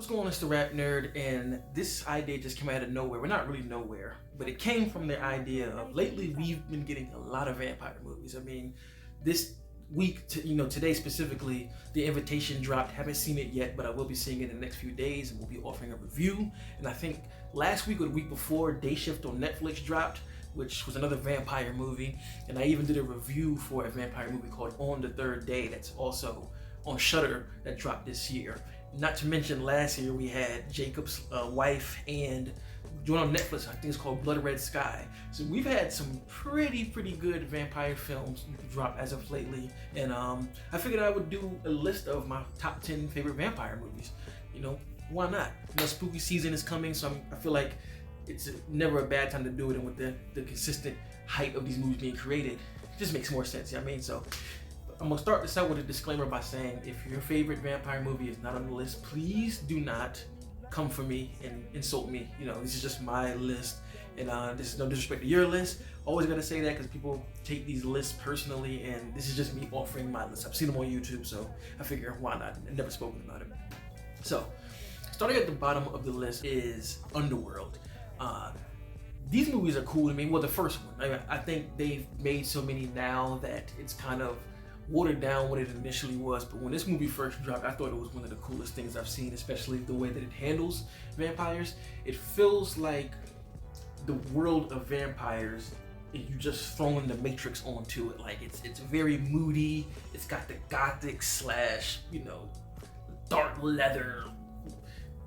What's going on? It's the RapNerd, and this idea just came out of nowhere. We're not really nowhere, but it came from the idea of lately we've been getting a lot of vampire movies. I mean, this week, today specifically, The Invitation dropped. Haven't seen it yet, but I will be seeing it in the next few days, and we'll be offering a review. And I think last week or the week before, Day Shift on Netflix dropped, which was another vampire movie. And I even did a review for a vampire movie called On the Third Day that's also on Shudder that dropped this year. Not to mention last year we had Jacob's wife and joint on Netflix, I think it's called Blood Red Sky. So we've had some pretty good vampire films drop as of lately. And I figured I would do a list of my top 10 favorite vampire movies. Why not? Spooky season is coming, so I feel like it's never a bad time to do it. And with the consistent hype of these movies being created, it just makes more sense. So I'm gonna start this out with a disclaimer by saying, if your favorite vampire movie is not on the list, please do not come for me and insult me. This is just my list, and this is no disrespect to your list. Always gotta say that because people take these lists personally, and this is just me offering my list. I've seen them on YouTube, so I figure why not? I've never spoken about it. So, starting at the bottom of the list is Underworld. These movies are cool to me. Well, the first one, I think they've made so many now that it's kind of watered down what it initially was. But when this movie first dropped, I thought it was one of the coolest things I've seen, especially the way that it handles vampires. It feels like the world of vampires, you just throwing the Matrix onto it. Like it's very moody. It's got the gothic / dark leather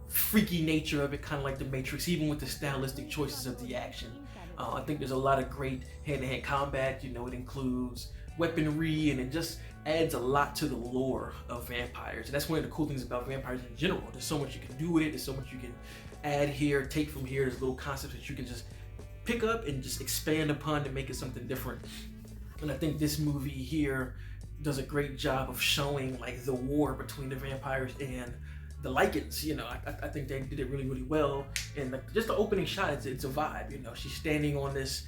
freaky nature of it, kind of like the Matrix, even with the stylistic choices of the action. I think there's a lot of great hand-to-hand combat. It includes weaponry, and it just adds a lot to the lore of vampires. And that's one of the cool things about vampires in general. There's so much you can do with it. There's so much you can add here, take from here. There's little concepts that you can just pick up and just expand upon to make it something different. And I think this movie here does a great job of showing like the war between the vampires and the Lycans. I think they did it really well. And just the opening shot, it's a vibe. She's standing on this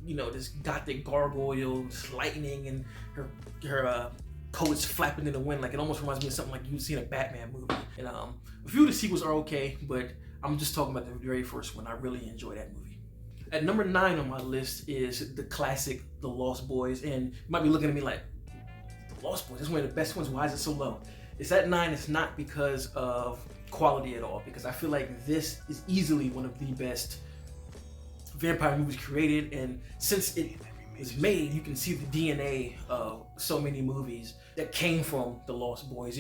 this gothic gargoyle, this lightning, and her coat's flapping in the wind. Like, it almost reminds me of something like you'd see in a Batman movie. And a few of the sequels are okay, but I'm just talking about the very first one. I really enjoy that movie. At number 9 on my list is the classic The Lost Boys. And you might be looking at me like, The Lost Boys, that's one of the best ones. Why is it so low? It's at 9. It's not because of quality at all, because I feel like this is easily one of the best vampire movies created, and since it was made, you can see the DNA of so many movies that came from The Lost Boys.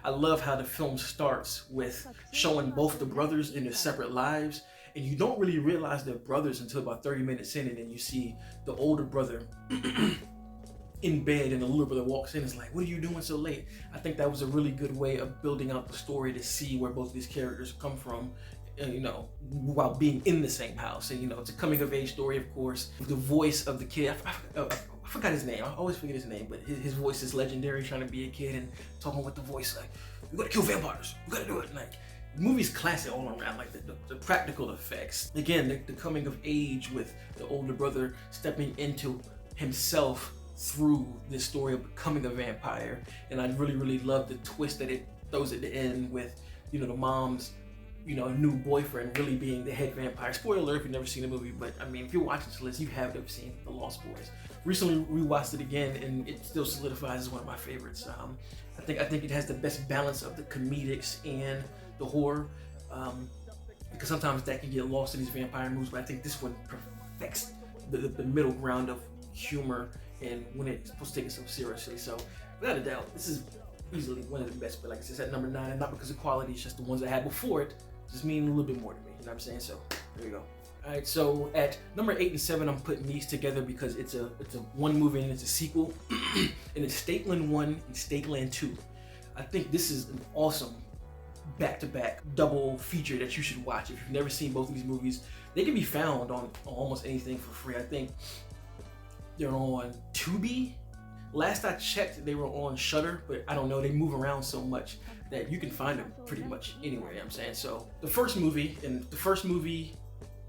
I love how the film starts with showing both the brothers in their separate lives, and you don't really realize they're brothers until about 30 minutes in, and then you see the older brother in bed, and the little brother walks in and is like, what are you doing so late? I think that was a really good way of building out the story to see where both of these characters come from, while being in the same house. And it's a coming of age story, of course. The voice of the kid, I forgot his name. I always forget his name, but his voice is legendary, trying to be a kid and talking with the voice like, you gotta kill vampires, you gotta do it. Like, the movie's classic all around, like the practical effects. Again, the coming of age with the older brother stepping into himself through this story of becoming a vampire. And I really love the twist that it throws at the end with, the mom's new boyfriend really being the head vampire. Spoiler alert if you've never seen the movie, but I mean, if you're watching this list, you have never seen The Lost Boys. Recently rewatched it again, and it still solidifies as one of my favorites. I think it has the best balance of the comedics and the horror, because sometimes that can get lost in these vampire movies, but I think this one perfects the middle ground of humor and when it's supposed to take itself seriously. So without a doubt, this is easily one of the best. But like I said, it's at number 9, and not because of quality, it's just the ones I had before it just mean a little bit more to me. You know what I'm saying? So there you go. All right, so at number 8 and 7, I'm putting these together because it's a one movie and it's a sequel, and it's Stateline 1 and Stateline 2. I think this is an awesome back-to-back double feature that you should watch. If you've never seen both of these movies, they can be found on almost anything for free. I think they're on Tubi. Last I checked, they were on Shudder, but I don't know, they move around so much that you can find them pretty much anywhere, you know what I'm saying? So the first movie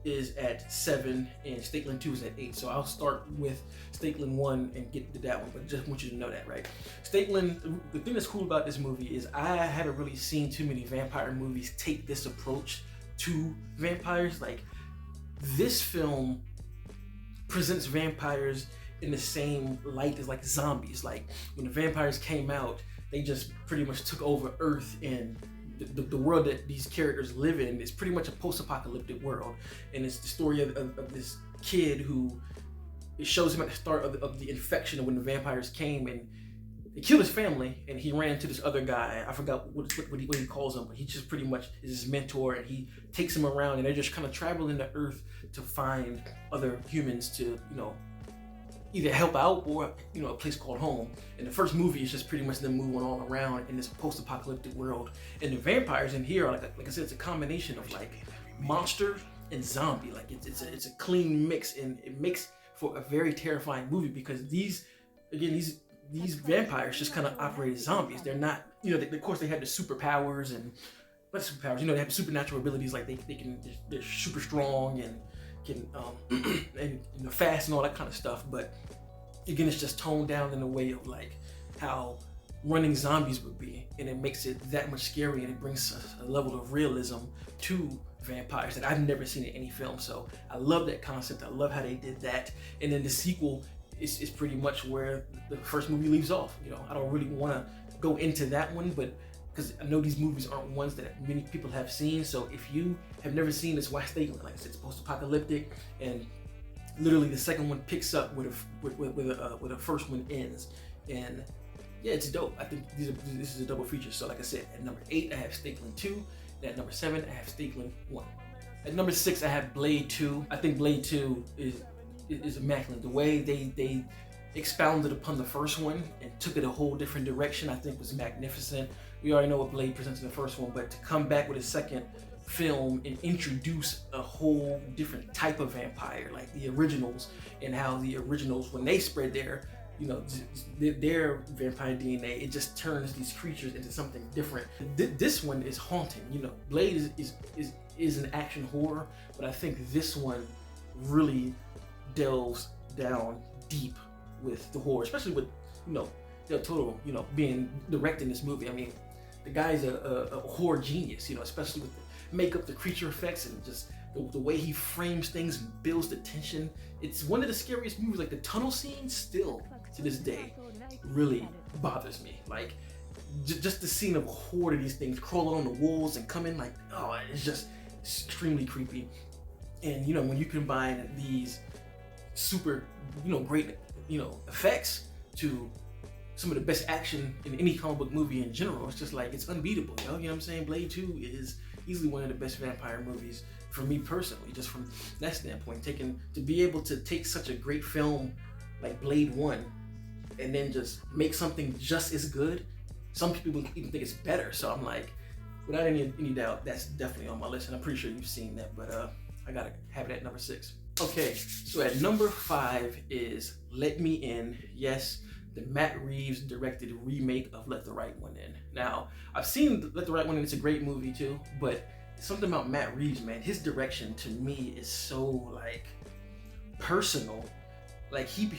is at 7 and Stateline 2 is at 8. So I'll start with Stateline 1 and get to that one, but just want you to know that, right? Stateline, the thing that's cool about this movie is I haven't really seen too many vampire movies take this approach to vampires. Like, this film presents vampires in the same light as like zombies. Like, when the vampires came out, they just pretty much took over Earth, and the world that these characters live in is pretty much a post-apocalyptic world. And it's the story of this kid who, it shows him at the start of the infection of when the vampires came, and they killed his family, and he ran into this other guy. I forgot what he calls him, but he just pretty much is his mentor, and he takes him around, and they're just kind of traveling the Earth to find other humans to, you know, either help out or, you know, a place called home. And the first movie is just pretty much them moving all around in this post-apocalyptic world. And the vampires in here are like I said, it's a combination of like monster and zombie. Like it's a clean mix, and it makes for a very terrifying movie because these vampires just kind of operate as zombies. They're not, you know, of course they have the superpowers and not superpowers. You know, they have supernatural abilities. Like they're super strong and can and, you know, fast and all that kind of stuff, but again, it's just toned down in a way of like how running zombies would be, and it makes it that much scary, and it brings a level of realism to vampires that I've never seen in any film. So I love that concept. I love how they did that. And then the sequel is pretty much where the first movie leaves off. You know, I don't really want to go into that one, but because I know these movies aren't ones that many people have seen. So if you have never seen this, watch Stateline. Like I said, it's post-apocalyptic, and literally the second one picks up where the first one ends. And yeah, it's dope. I think this is a double feature. So like I said, at number 8 I have Stateline 2, and at number 7 I have Stateline 1. At number 6 I have Blade 2. I think Blade 2 is immaculate. The way they expounded upon the first one and took it a whole different direction, I think was magnificent. We already know what Blade presents in the first one, but to come back with a second film and introduce a whole different type of vampire, like the originals, and how the originals, when they spread their, you know, their vampire DNA, it just turns these creatures into something different. This one is haunting. You know, Blade is an action horror, but I think this one really delves down deep with the horror, especially with, you know, Del Toro, you know, being directing this movie. I mean, the guy's a horror genius, you know, especially with the makeup, the creature effects, and just the way he frames things and builds the tension. It's one of the scariest movies. Like the tunnel scene still to this day really bothers me. Like just the scene of a horde of these things crawling on the walls and coming, like, oh, it's just extremely creepy. And you know, when you combine these super, you know, great, you know, effects to some of the best action in any comic book movie in general, it's just like, it's unbeatable, you know what I'm saying? Blade 2 is easily one of the best vampire movies for me personally, just from that standpoint. To be able to take such a great film like Blade 1 and then just make something just as good. Some people even think it's better, so I'm like, without any doubt, that's definitely on my list, and I'm pretty sure you've seen that, but I gotta have it at number 6. Okay, so at number 5 is Let Me In. Yes, the Matt Reeves directed remake of Let the Right One In. Now, I've seen Let the Right One In, it's a great movie too, but something about Matt Reeves, man, his direction to me is so like personal. Like he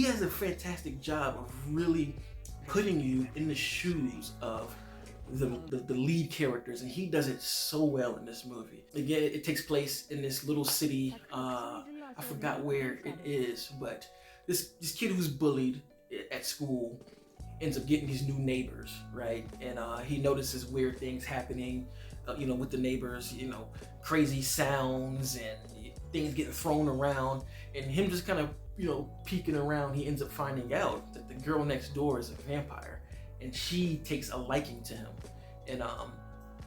has a fantastic job of really putting you in the shoes of the lead characters, and he does it so well in this movie. Again, it takes place in this little city, I forgot where it is, but this kid who's bullied at school ends up getting these new neighbors, right? And he notices weird things happening, you know, with the neighbors, you know, crazy sounds and things getting thrown around, and him just kind of, you know, peeking around, he ends up finding out that the girl next door is a vampire, and she takes a liking to him. And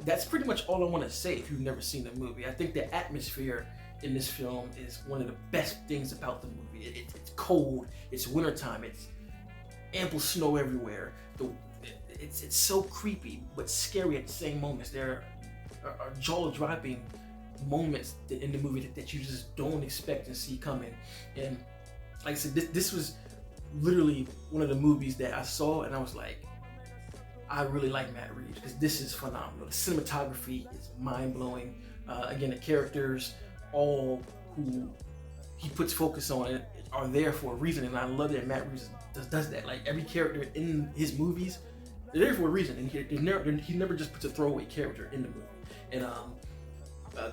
that's pretty much all I want to say if you've never seen the movie. I think the atmosphere in this film is one of the best things about the movie. It's cold, it's wintertime, it's ample snow everywhere. It's so creepy but scary at the same moments. There are jaw-dropping moments in the movie that you just don't expect to see coming. And like I said, this was literally one of the movies that I saw and I was like, I really like Matt Reeves because this is phenomenal. The cinematography is mind-blowing. Again, the characters, all who he puts focus on it, are there for a reason, and I love that Matt Reeves does that. Like every character in his movies, they're there for a reason, and he never just puts a throwaway character in the movie. And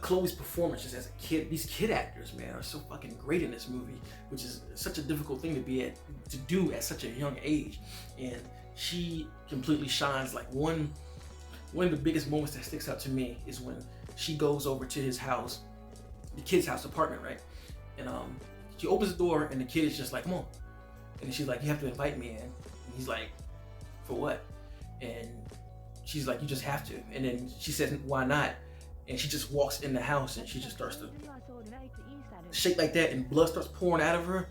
Chloe's performance just as a kid, these kid actors, man, are so fucking great in this movie, which is such a difficult thing to do at such a young age. And she completely shines. Like one of the biggest moments that sticks out to me is when she goes over to his house, the kid's house, apartment, right? And she opens the door and the kid is just like, come on. And she's like, you have to invite me in. And he's like, for what? And she's like, you just have to. And then she says, why not? And she just walks in the house and she just starts to shake like that and blood starts pouring out of her.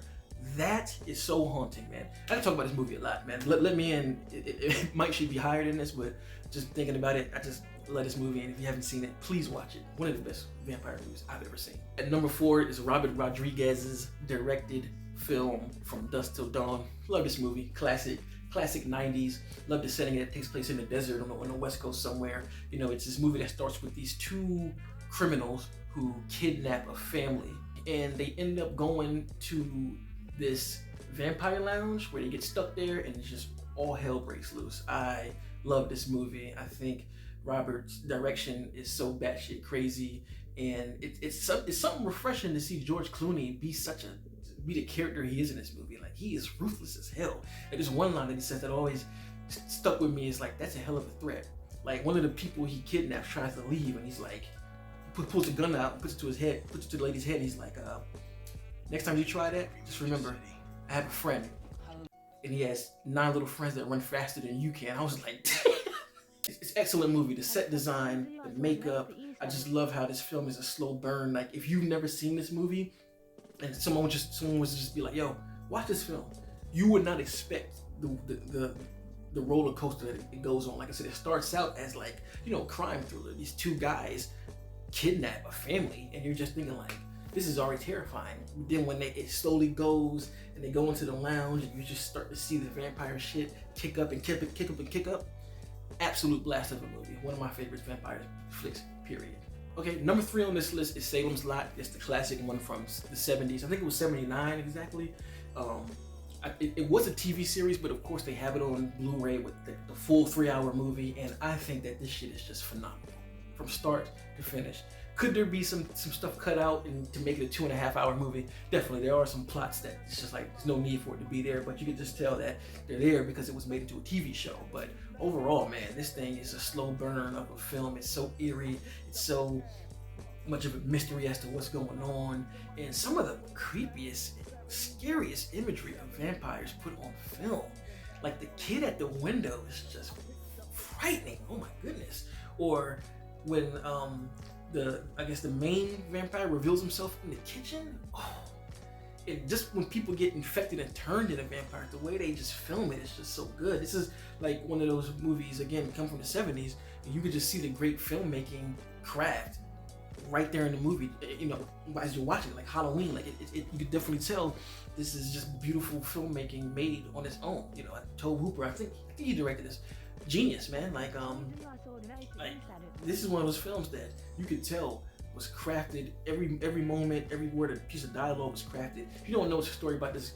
That is so haunting, man. I can talk about this movie a lot, man. Let Me In, it might should be higher than this, but just thinking about it, I just love this movie. And if you haven't seen it, please watch it. One of the best vampire movies I've ever seen. At number 4 is Robert Rodriguez's directed film From Dusk Till Dawn. Love this movie, classic 90s. Love the setting. It takes place in the desert on the West Coast somewhere. You know, it's this movie that starts with these two criminals who kidnap a family, and they end up going to this vampire lounge where they get stuck there, and it's just all hell breaks loose. I love this movie. I think Robert's direction is so batshit crazy, and it's something refreshing to see George Clooney be the character he is in this movie. Like, he is ruthless as hell. And there's one line that he says that always stuck with me, is like, that's a hell of a threat. Like, one of the people he kidnaps tries to leave, and he's like, pulls the gun out, puts it to his head, puts it to the lady's head, and he's like, next time you try that, just remember, I have a friend, and he has 9 little friends that run faster than you can. I was like, it's an excellent movie. The set design, the makeup, I just love how this film is a slow burn. Like, if you've never seen this movie, and someone was just be like, yo, watch this film, you would not expect the roller coaster that it goes on. Like I said, it starts out as, like, you know, crime thriller. These two guys kidnap a family, and you're just thinking like, this is already terrifying. Then when it slowly goes and they go into the lounge and you just start to see the vampire shit kick up. Absolute blast of a movie. One of my favorite vampire flicks, period. Okay, number 3 on this list is Salem's Lot. It's the classic one from the 70s. I think it was 79 exactly. It was a TV series, but of course they have it on Blu-ray with the full 3-hour movie, and I think that this shit is just phenomenal from start to finish. Could there be some stuff cut out and to make it a 2.5-hour movie? Definitely, there are some plots that it's just like there's no need for it to be there, but you can just tell that they're there because it was made into a TV show. But overall, man, this thing is a slow burn of a film. It's so eerie. It's so much of a mystery as to what's going on, and some of the creepiest, scariest imagery of vampires put on film. Like the kid at the window is just frightening. Oh my goodness. Or when the main vampire reveals himself in the kitchen. Oh, it just when people get infected and turned into vampires, the way they just film it is just so good. This is like one of those movies, again, come from the 70s, and you could just see the great filmmaking craft right there in the movie, you know, as you're watching it, like Halloween. Like you could definitely tell this is just beautiful filmmaking made on its own. You know, Tobe Hooper, I think he directed this. Genius, man. Like this is one of those films that you could tell was crafted. Every moment, every word, a piece of dialogue was crafted. If you don't know the story about this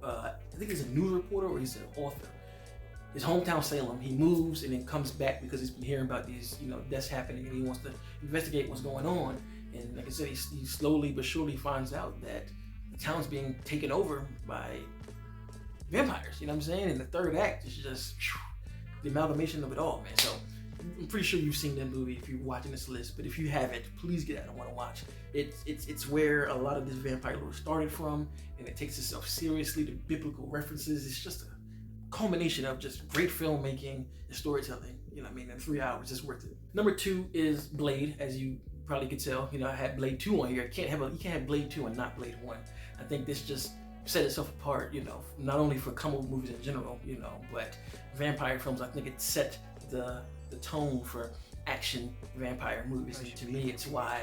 I think he's a news reporter or he's an author. His hometown Salem, he moves and then comes back because he's been hearing about these, you know, deaths happening, and he wants to investigate what's going on. And like I said, he slowly but surely finds out that the town's being taken over by vampires. You know what I'm saying? And the third act is just the amalgamation of it all, man. So I'm pretty sure you've seen that movie if you're watching this list, but if you haven't, please get out and want to watch. It's where a lot of this vampire lore started from, and it takes itself seriously. The biblical references, it's just a culmination of just great filmmaking and storytelling. You know what I mean? In 3 hours, it's worth it. Number 2 is Blade, as you probably could tell. You know, I had Blade 2 on here. You can't have Blade 2 and not Blade 1. I think this just set itself apart, you know, not only for comic book movies in general, you know, but vampire films. I think it set the tone for action vampire movies, and to me, it's why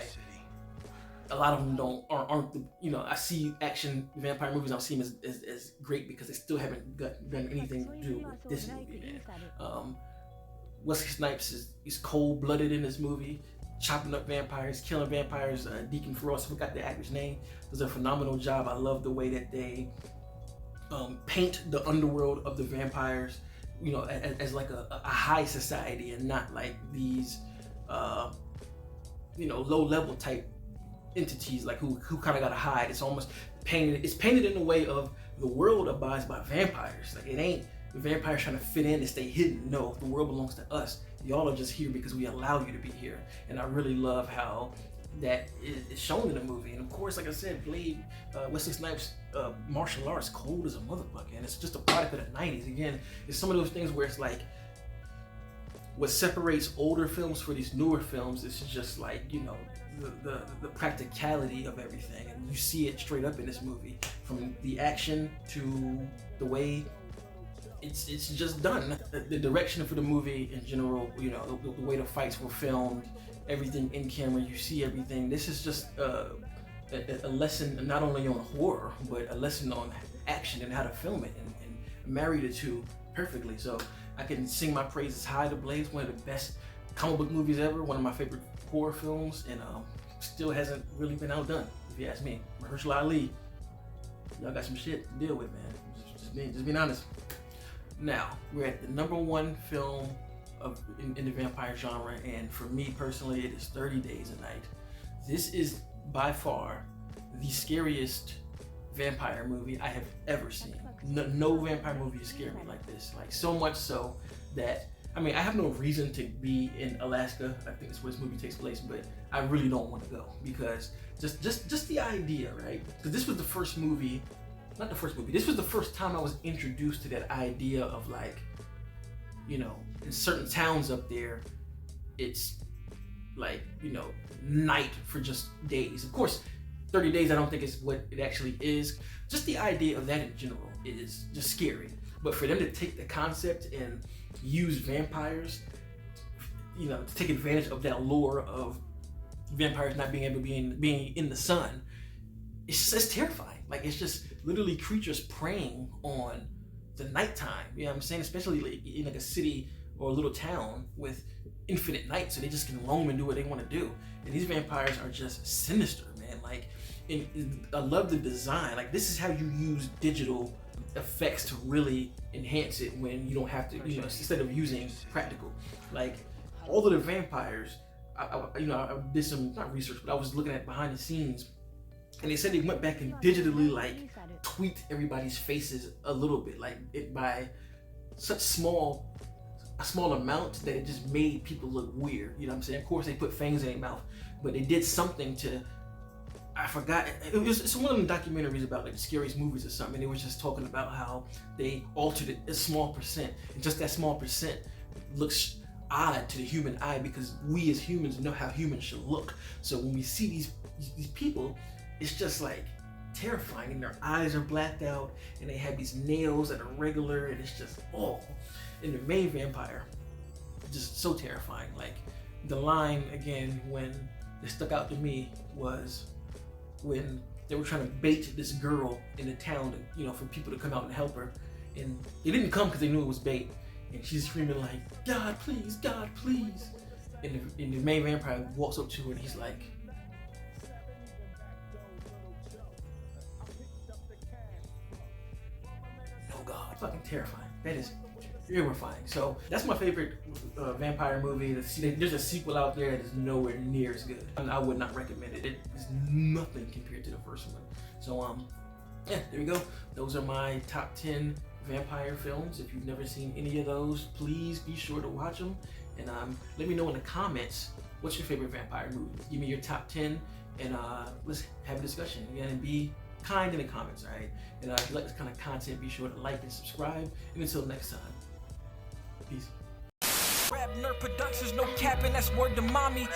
a lot of them aren't the, you know, I see action vampire movies, I don't see them as great because they still haven't done anything to do with this movie, man. Wesley Snipes is cold-blooded in this movie. chopping up vampires, killing vampires. Deacon Frost, I forgot the actor's name, does a phenomenal job. I love the way that they paint the underworld of the vampires, you know, as like a high society and not like these, you know, low level type entities like who kind of gotta hide. It's almost painted. It's painted in a way of the world abides by vampires. Like it ain't the vampires trying to fit in and stay hidden. No, the world belongs to us. Y'all are just here because we allow you to be here. And I really love how that is shown in the movie. And of course, like I said, Blade, Wesley Snipes' martial arts, cold as a motherfucker, and it's just a product of the 90s. Again, it's some of those things where it's like, what separates older films for these newer films is just like, you know, the practicality of everything, and you see it straight up in this movie, from the action to the way it's just done. The direction for the movie in general, you know, the way the fights were filmed, everything in camera, you see everything. This is just a lesson not only on horror, but a lesson on action and how to film it and marry the two perfectly. So I can sing my praises high to Blade. It's one of the best comic book movies ever, one of my favorite horror films, and still hasn't really been outdone, if you ask me. Mahershala Ali, y'all got some shit to deal with, man. Just being honest. Now, we're at the #1 film in the vampire genre, and for me personally, it is 30 Days a Night. This is by far the scariest vampire movie I have ever seen. No vampire movie has scared me like this. Like, so much so that, I mean, I have no reason to be in Alaska. I think that's where this movie takes place, but I really don't want to go because just the idea, right? Because this was the first movie, not the first movie, this was the first time I was introduced to that idea of, like, you know, in certain towns up there, it's like, you know, night for just days. Of course, 30 days I don't think is what it actually is. Just the idea of that in general is just scary. But for them to take the concept and use vampires, you know, to take advantage of that lore of vampires not being able to being in the sun, it's terrifying. Like, it's just literally creatures preying on the nighttime. You know what I'm saying? Especially like in like a city or a little town with infinite night, so they just can roam and do what they want to do. And these vampires are just sinister, man. Like, I love the design. Like, this is how you use digital effects to really enhance it when you don't have to, you know, instead of using practical. Like, all of the vampires, I did some, not research, but I was looking at behind the scenes, and they said they went back and digitally, like, tweaked everybody's faces a little bit, like it by such a small amount that it just made people look weird. You know what I'm saying? Of course, they put fangs in their mouth, but they did something to, I forgot, it's one of them documentaries about like the scariest movies or something, and they were just talking about how they altered it a small percent, and just that small percent looks odd to the human eye because we as humans know how humans should look. So when we see these people, it's just like terrifying, and their eyes are blacked out, and they have these nails that are regular, and it's just, oh. And the main vampire, just so terrifying. Like, the line, again, when it stuck out to me was when they were trying to bait this girl in the town, to, you know, for people to come out and help her, and they didn't come because they knew it was bait, and she's screaming like, "God, please, God, please!" And the main vampire walks up to her, and he's like, "Oh God," fucking terrifying. That is terrifying. So that's my favorite vampire movie. There's a sequel out there that is nowhere near as good, and I would not recommend it. It is nothing compared to the first one. So yeah, there we go. Those are my top 10 vampire films. If you've never seen any of those, please be sure to watch them, and let me know in the comments what's your favorite vampire movie. Give me your top 10, and let's have a discussion. Again, and be kind in the comments, all right? And if you like this kind of content, be sure to like and subscribe. And until next time, peace. RapNerd Productions, no capping, that's word to mommy.